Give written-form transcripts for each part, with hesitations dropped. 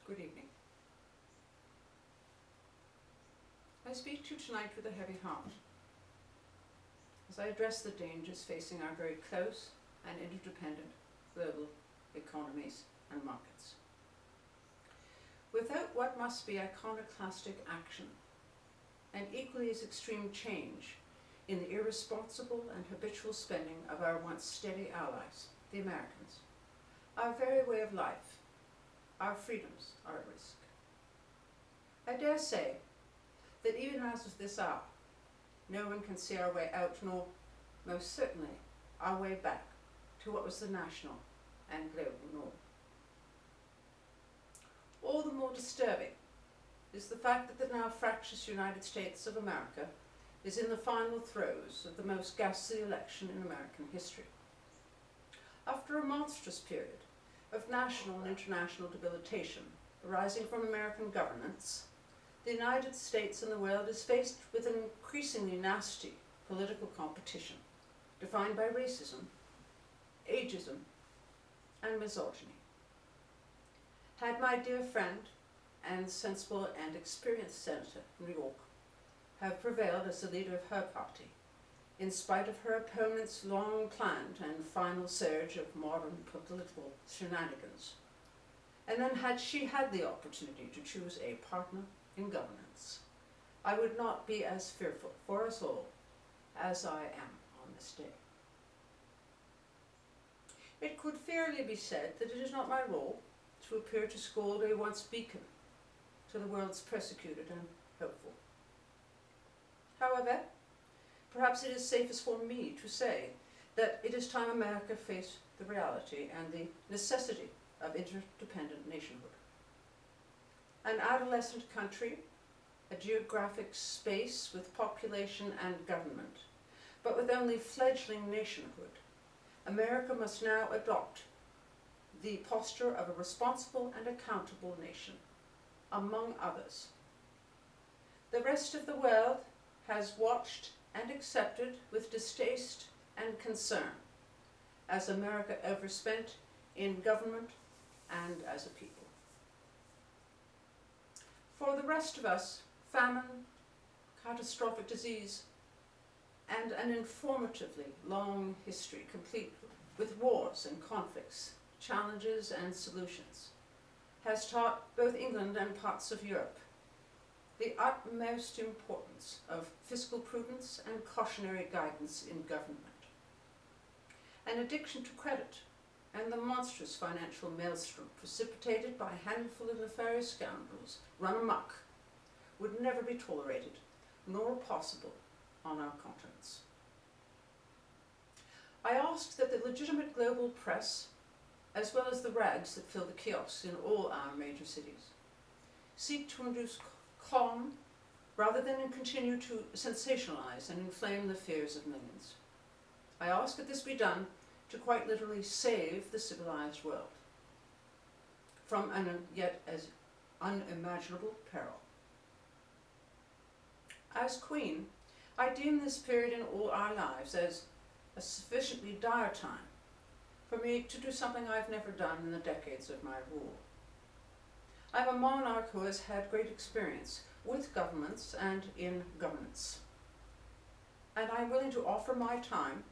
Good evening. I speak to you tonight with a heavy heart as I address the dangers facing our very close and interdependent global economies and markets. Without what must be iconoclastic action and equally as extreme change in the irresponsible and habitual spending of our once steady allies, the Americans, our very way of life, our freedoms are at risk. I dare say that even as of this hour, no one can see our way out, nor, most certainly, our way back to what was the national and global norm. All the more disturbing is the fact that the now fractious United States of America is in the final throes of the most ghastly election in American history. After a monstrous period of national and international debilitation arising from American governance, the United States and the world is faced with an increasingly nasty political competition defined by racism, ageism, and misogyny. Had my dear friend and sensible and experienced senator from New York have prevailed as the leader of her party, in spite of her opponent's long-planned and final surge of modern political shenanigans, and then had she had the opportunity to choose a partner in governance, I would not be as fearful for us all as I am on this day. It could fairly be said that it is not my role to appear to scold a once beacon to the world's persecuted and hopeful. However, perhaps it is safest for me to say that it is time America faced the reality and the necessity of interdependent nationhood. An adolescent country, a geographic space with population and government, but with only fledgling nationhood, America must now adopt the posture of a responsible and accountable nation, among others. The rest of the world has watched and accepted with distaste and concern as America overspent in government and as a people. For the rest of us, famine, catastrophic disease, and an informatively long history complete with wars and conflicts, challenges and solutions, has taught both England and parts of Europe the utmost importance of fiscal prudence and cautionary guidance in government. An addiction to credit and the monstrous financial maelstrom precipitated by a handful of nefarious scoundrels run amok would never be tolerated nor possible on our continents. I ask that the legitimate global press, as well as the rags that fill the kiosks in all our major cities, seek to induce calm rather than continue to sensationalize and inflame the fears of millions. I ask that this be done to quite literally save the civilized world from an yet as unimaginable peril. As Queen, I deem this period in all our lives as a sufficiently dire time for me to do something I've never done in the decades of my rule. I'm a monarch who has had great experience with governments and in governance, and I'm willing to offer my time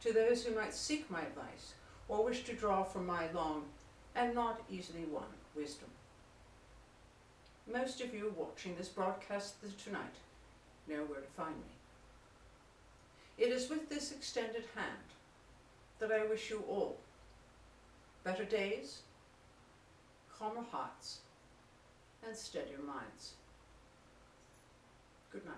to those who might seek my advice or wish to draw from my long and not easily won wisdom. Most of you watching this broadcast tonight know where to find me. It is with this extended hand that I wish you all better days, calmer hearts, and steadier minds. Good night.